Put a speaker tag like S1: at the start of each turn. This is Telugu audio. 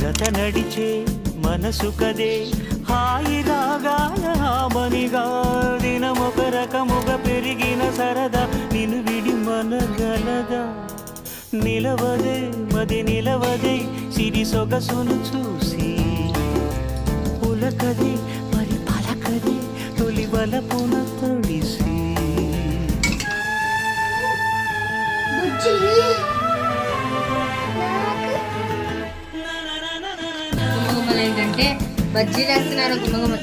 S1: జత నడిచే మనసు కదే హాయి రాగాల హామనిగా దినమొక రకముగా పెరిగిన సరదా నిన్ను విడి మనగలదా నిలవదే మది నిలవదే సిరి సొగసును చూసి పులకదే మరి పలకదే తొలి వలపున తడిసి
S2: ఏంటంటే బజ్జీలు వేస్తున్నారు గుమ్మగుమ్మ